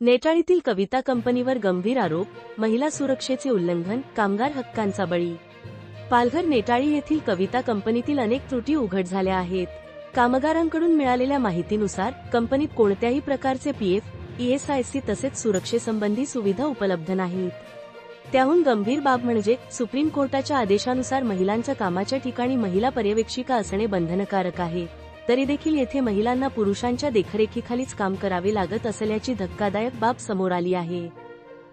नेटाळीतील कविता कंपनीवर गंभीर आरोप, महिला सुरक्षेचे उल्लंघन, कामगार हक्कांचा बळी। पालघर नेटाळी येथील कविता कंपनीतील अनेक त्रुटी उघड झाल्या आहेत। कामगारांकडून मिळालेल्या माहितीनुसार कंपनीत कोणत्याही प्रकारचे पीएफ, ईएसआयसी तसेच सुरक्षेसंबंधी सुविधा उपलब्ध नाहीत। त्याहून गंभीर बाब म्हणजे सुप्रीम कोर्टाच्या आदेशानुसार महिलांच्या कामाच्या ठिकाणी महिला पर्यवेक्षिका असणे बंधनकारक आहे, तरी देखील येथे महिलांना पुरुषांच्या देखरेखीखालीच काम करावे लागत असल्याची धक्कादायक बाब समोर आली आहे।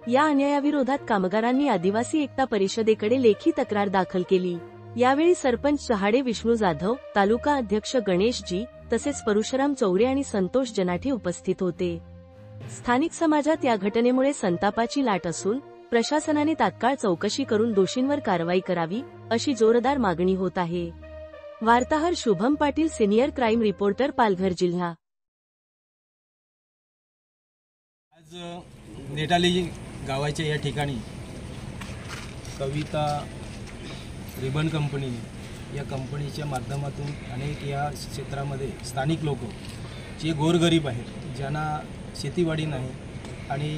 या अन्यायाविरोधात कामगारांनी आदिवासी एकता परिषदेकडे लेखी तक्रार दाखल केली। यावेळी सरपंच चहाडे विष्णू जाधव, तालुका अध्यक्ष गणेश जी, तसेच परशुराम चौरे आणि संतोष जनाठे उपस्थित होते। स्थानिक समाजात या घटनेमुळे संतापाची लाट असून प्रशासनाने तात्काळ चौकशी करून दोषींवर कारवाई करावी, अशी जोरदार मागणी होत आहे। वार्ताहर Shubham Patil, senior crime reporter, Palghar जिल्हा। आज नेटाळी गावाच्या या ठिकाणी कविता रिबन कंपनी या कंपनीच्या माध्यमातून अनेक या क्षेत्रामध्ये स्थानिक लोक जे गोरगरीब आहेत, ज्यांना शेतीवाडी नाही आणि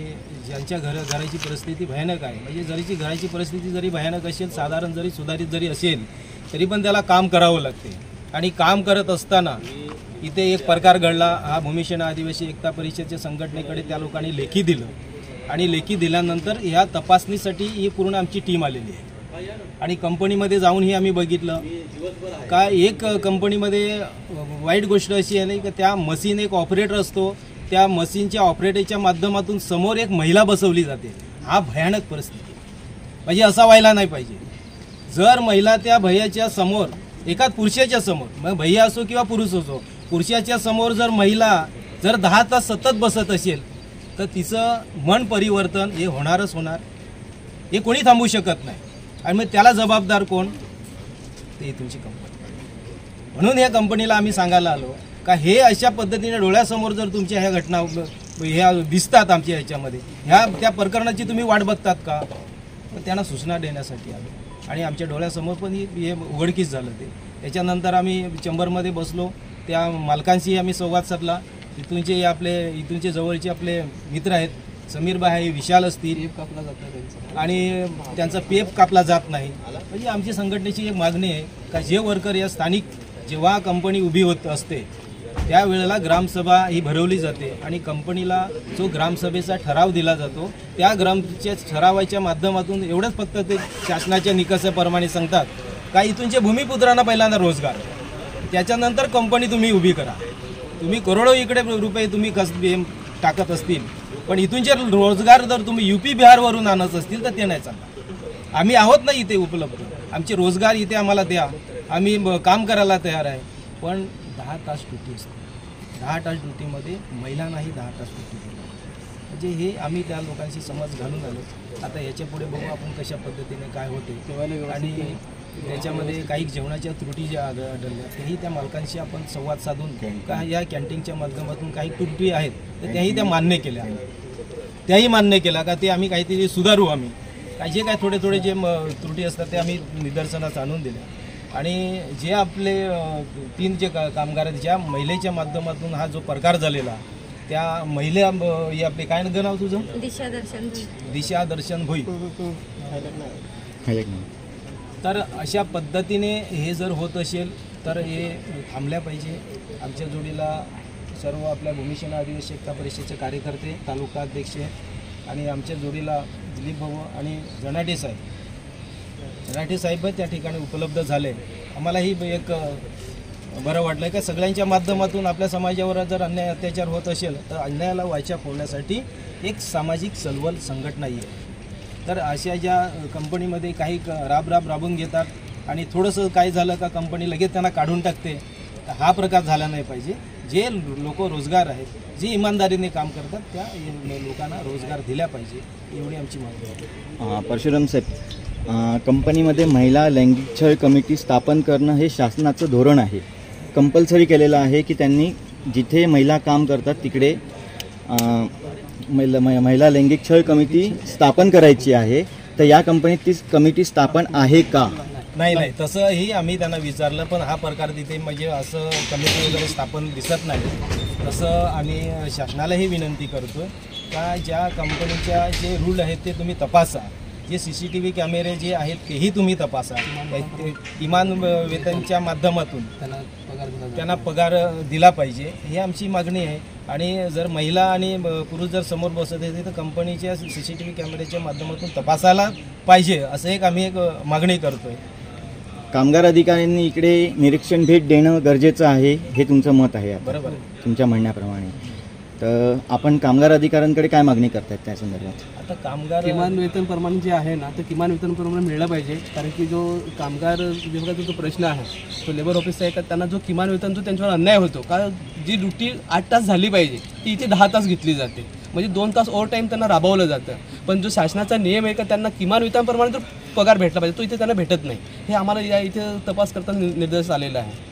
ज्यांच्या घराची परिस्थिती भयानक आहे, म्हणजे जरीची घराची परिस्थिती जरी भयानक असेल, साधारण जरी सुधारित जरी असेल, तरी पण त्याला काम करावं लागते। आणि काम करत असताना इथे एक प्रकार घडला। हा भूमिसेना आदिवासी एकता परिषदेच्या संघटनेकडे त्या लोकांनी लेखी दिलं आणि लेखी दिल्यानंतर या तपासणीसाठी ही पूर्ण आमची टीम आलेली आहे। आणि कंपनीमध्ये जाऊनही आम्ही बघितलं का एक कंपनीमध्ये वाईट गोष्ट अशी आहे की त्या मशीन एक ऑपरेटर असतो, त्या मशीनच्या ऑपरेटरच्या माध्यमातून समोर एक महिला बसवली जाते। हा भयानक परिस्थिती, म्हणजे असा व्हायला नाही पाहिजे। जर महिला त्या भैयाच्या समोर, एका पुरुषाच्या समोर, मग भैया असो किंवा पुरुष असो, पुरुषाच्या समोर जर महिला 10 तास सतत बसत असेल तर तिचं मन परिवर्तन हे होणारच होणार, हे कोणी थांबवू शकत नाही। आणि मग त्याला जबाबदार कोण? ते तुमची कंपनी। म्हणून या कंपनीला आम्ही सांगायला आलो का हे अशा पद्धतीने डोळ्यासमोर जर तुमच्या ह्या घटना ह्या दिसतात आमच्या ह्याच्यामध्ये, त्या प्रकरणाची तुम्ही वाट बघतात का? तर त्यांना सूचना देण्यासाठी आलो आणि आमच्या डोळ्यासमोर पण हे उघडकीस झालं। त्याच्यानंतर आम्ही चेंबरमध्ये बसलो, त्या मालकांशी आम्ही संवाद साधला। इथूनचे जवळचे आपले मित्र आहेत, समीरबाई आहे, विशाल असतील, कापला जात नाही आणि त्यांचा पीएफ कापला जात नाही। म्हणजे आमची संघटनेची एक मागणी आहे का जे वर्कर या स्थानिक जेव्हा कंपनी उभी होत असते त्यावेळेला ग्रामसभा ही भरवली जाते आणि कंपनीला जो ग्रामसभेचा ठराव दिला जातो, त्या ग्रामच्या ठरावाच्या माध्यमातून एवढंच फक्त ते शासनाच्या निकषाप्रमाणे सांगतात का इथूनच्या भूमिपुत्रांना पहिल्यांदा रोजगार, त्याच्यानंतर कंपनी तुम्ही उभी करा। तुम्ही करोडो इकडे रुपये तुम्ही टाकत असतील, पण इथूनचे रोजगार जर तुम्ही यूपी बिहारवरून आणत असतील तर ते नाही चालणार। आम्ही आहोत ना इथे उपलब्ध, आमचे रोजगार इथे आम्हाला द्या, आम्ही काम करायला तयार आहे। पण 10 तास ड्युटी असते, 10 तास ड्युटीमध्ये महिलांनाही 10 तास ड्युटी दिली, म्हणजे हे आम्ही त्या लोकांशी समज घालून आलो। आता याच्या पुढे बघू आपण कशा पद्धतीने काय होते। आणि त्याच्यामध्ये काही जेवणाच्या त्रुटी ज्या आढळल्या त्याही त्या मालकांशी आपण संवाद साधून का या कॅन्टीनच्या माध्यमातून काही त्रुटी आहेत तर त्याही त्या मान्य केल्या, त्याही मान्य केला का ते आम्ही काहीतरी सुधारू। आम्ही जे काय थोडे जे त्रुटी असतात ते आम्ही निदर्शनास आणून दिल्या। आणि जे आपले 3 जे कामगार आहेत, ज्या महिलेच्या माध्यमातून हा जो प्रकार झालेला, त्या महिला आपले काय नाव तुझं? दिशा दर्शन भोई। तर अशा पद्धतीने हे जर होत असेल तर हे थांबल्या पाहिजे। आमच्या जोडीला सर्व आपल्या भूमिसेना आदिवासी एकता परिषदेचे कार्यकर्ते, तालुका अध्यक्ष आणि आमच्या जोडीला दिलीप भाऊ आणि जनाठे साहेब त्या ठिकाणी उपलब्ध झाले। आम्हालाही एक बरं वाटलं का सगळ्यांच्या माध्यमातून आपल्या समाजावर जर अन्याय अत्याचार होत असेल तर अन्यायाला वाचा फोडण्यासाठी एक सामाजिक चळवळ संघटना आहे। तर अशा ज्या कंपनीमध्ये काही राबून घेतात आणि थोडंसं काय झालं का कंपनी लगेच त्यांना काढून टाकते, तर हा प्रकार झाला नाही पाहिजे। जे लोक रोजगार आहेत, जे इमानदारीने काम करतात त्या लोकांना रोजगार दिला पाहिजे, एवढी आमची मागणी आहे। परशुराम साहेब, कंपनीमध्ये महिला लैंगिक छळ कमिटी स्थापन करणं हे शासनाचं धोरण आहे, कंपल्सरी केलेलं आहे की त्यांनी जिथे महिला काम करतात तिकडे महिला लैंगिक छळ कमिटी स्थापन करायची आहे। तर या कंपनीत ती कमिटी स्थापन आहे का? नाही, तसंही आम्ही त्यांना विचारलं, पण हा प्रकार तिथे म्हणजे असं कमिटी वगैरे स्थापन दिसत नाही। तसं आम्ही शासनालाही विनंती करतो का ज्या कंपनीच्या जे रूल आहेत ते तुम्ही तपासा, जे CCTV कॅमेरे जे आहेत तेही तुम्ही तपासा, ते किमान वेतनच्या माध्यमातून त्यांना पगार दिला पाहिजे, ही आमची मागणी आहे. आणि जर महिला आणि पुरुष जर समोर बसत आहे तर कंपनीच्या CCTV कॅमेऱ्याच्या माध्यमातून तपासायला पाहिजे, असं आम्ही एक मागणी करतोय. कामगार अधिकाऱ्यांनी इकडे निरीक्षण भेट देणं गरजेचं आहे, हे तुमचं मत आहे आता. बरोबर. तुमच्या म्हणण्याप्रमाणे तर आपण कामगार अधिकाऱ्यांकडे काय मागणी करतायत त्या संदर्भात? आता कामगार किमान वेतन प्रमाण जे आहे ना, ते किमान वेतन प्रमाण मिळलं पाहिजे. कारण की जो कामगार विभागाचा जो प्रश्न आहे तो लेबर ऑफिसचा आहे का, त्यांना जो किमान वेतन जो त्यांच्यावर अन्याय होतो का, जी ड्युटी 8 तास झाली पाहिजे ती इथे 10 तास घेतली जाते, म्हणजे 2 तास ओव्हर टाईम त्यांना राबवलं जातं. पण जो शासनाचा नियम आहे का त्यांना किमान वेतनाप्रमाणे जो पगार भेटला पाहिजे तो इथे त्यांना भेटत नाही. हे आम्हाला या इथे तपास करताना निर्देश आलेला आहे.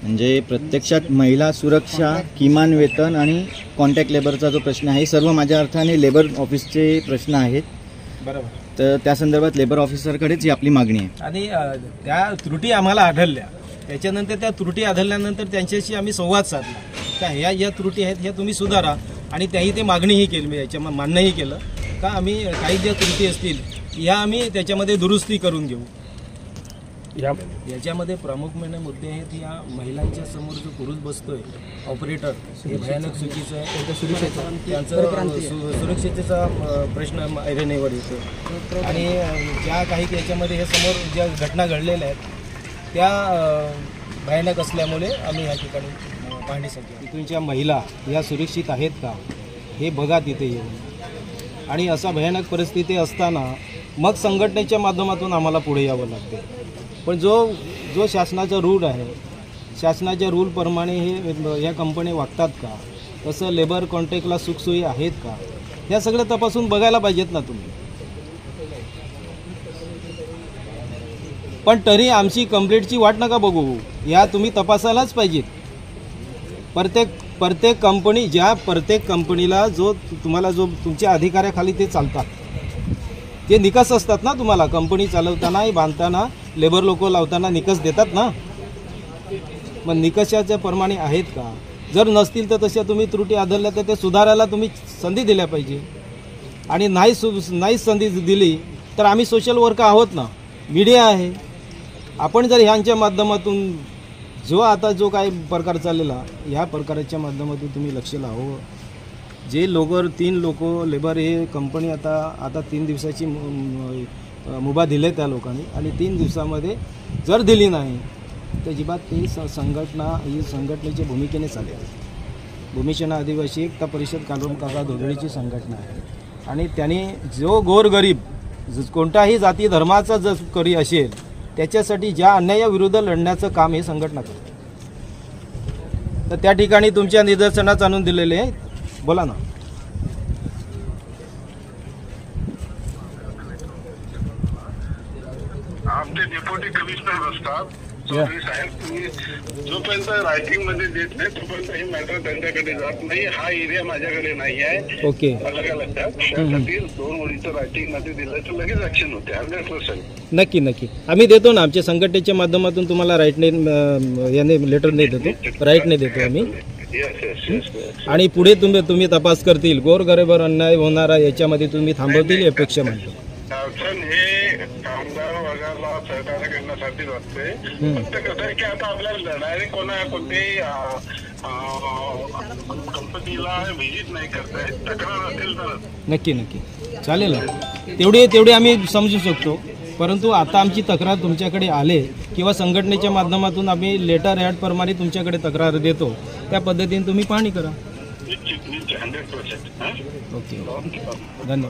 म्हणजे प्रत्यक्षात महिला सुरक्षा, किमान वेतन आणि कॉन्ट्रॅक्ट लेबरचा जो प्रश्न आहे, सर्व माझ्या अर्थाने लेबर ऑफिसचे प्रश्न आहेत. बरोबर. तर त्या संदर्भात लेबर ऑफिसरकडेच ही आपली मागणी आहे. आणि त्या त्रुटी आम्हाला आढळल्या, त्याच्यानंतर त्या त्रुटी आढळल्यानंतर त्यांच्याशी आम्ही संवाद साधला का ह्या त्रुटी आहेत, ह्या तुम्ही सुधारा. आणि त्याही ते मागणीही केली, याच्या मान्यही केलं का आम्ही काही ज्या त्रुटी असतील ह्या आम्ही त्याच्यामध्ये दुरुस्ती करून घेऊ. याच्यामध्ये प्रामुख्याने मुद्दे आहेत, या महिलांच्या समोर जो पुरुष बसतोय ऑपरेटर, हे भयानक चुकीचं आहे. त्यांचं सुरक्षितेचा प्रश्न ऐरणीवर येतो. आणि ज्या काही याच्यामध्ये हे समोर ज्या घटना घडलेल्या आहेत त्या भयानक असल्यामुळे आम्ही या ठिकाणी पाहणीसाठी तुमच्या महिला या सुरक्षित आहेत का हे बघा तिथे येऊन. आणि असा भयानक परिस्थिती असताना मग संघटनेच्या माध्यमातून आम्हाला पुढे यावं लागते. पण जो शासनाचा रूल आहे, शासनाच्या रूलप्रमाणे हे या कंपनी वागतात का, तसं लेबर कॉन्ट्रॅक्टला सुखसोयी आहेत का, ह्या सगळं तपासून बघायला पाहिजेत ना तुम्ही. पण तरी आमची कंप्लेंटची वाट नका बघू, या तुम्ही तपासायलाच पाहिजेत. प्रत्येक कंपनीला जो तुम्हाला जो तुमच्या अधिकाऱ्याखाली ते चालतात ते निकष असतात ना, तुम्हाला कंपनी चालवताना बांधताना लेबर लोक लावताना निकष देतात ना, मग निकषाच्या प्रमाणे आहेत का. जर नसतील तर तशा तुम्ही त्रुटी आढळल्या तर ते सुधारायला तुम्ही संधी दिल्या पाहिजे. आणि नाही संधी दिली तर आम्ही सोशल वर्कर आहोत ना, मीडिया आहे, आपण जर ह्यांच्या माध्यमातून जो काही प्रकार चाललेला ह्या प्रकाराच्या माध्यमातून तुम्ही लक्ष लावावं. जे 3 लोक लेबर हे कंपनी आता 3 दिवसाची मुभा दिले त्या लोकांनी, आणि 3 दिवसामध्ये जर दिली नाही तर अजिबात ती संघटनेच्या भूमिकेने चालेल. भूमिसेना आदिवासी एकता परिषद काका धोरडीची संघटना आहे. आणि त्यांनी जो गोरगरीब कोणत्याही जाती धर्माचा जर करी असेल त्याच्यासाठी ज्या अन्यायाविरुद्ध लढण्याचं काम हे संघटना करते. तर त्या ठिकाणी तुमच्या निदर्शनास आणून दिलेले आहे. बोला ना. आमचे डेप्युटी कमिशनर असतात चौधरी साहेब, तुम्ही जोपर्यंत रायटिंग मध्ये देत नाही तोपर्यंत ही मॅटर त्यांच्याकडे जात नाही. हा एरिया माझ्याकडे नाही आहे. ओके. अलग लक्षात त्यासाठी 2 ओळीचं रायटिंग मध्ये दिलं तर लगेच ऍक्शन होते 100%. नक्की आम्ही देतो ना, आमच्या संघटनेच्या माध्यमातून तुम्हाला याने लेटर नाही देतो, राईटने देतो आम्ही. आणि पुढे तुम्ही तपास करतील, गोरगरिबावर अन्याय होणारा याच्यामध्ये तुम्ही थांबवतील अपेक्षा मानतो. शासन हे कामगार वर्गाला सहकार्य करण्यासाठी वाटते. फक्त कसं आहे की आता आपल्याला डायरेक्ट कोणत्याही कंपनीला व्हिजिट नाही करता येत. तक्रार असेल तर नक्की चालेल ना, तेवढे आम्ही समजू शकतो. परंतु आता आमची तक्रार तुमच्याकडे आले किंवा संघटनेच्या माध्यमातून आम्ही लेटर ॲड प्रमाणे तुमच्याकडे तक्रार देतो, त्या पद्धतीने तुम्ही पाहणी करा. 100%. ओके, धन्यवाद.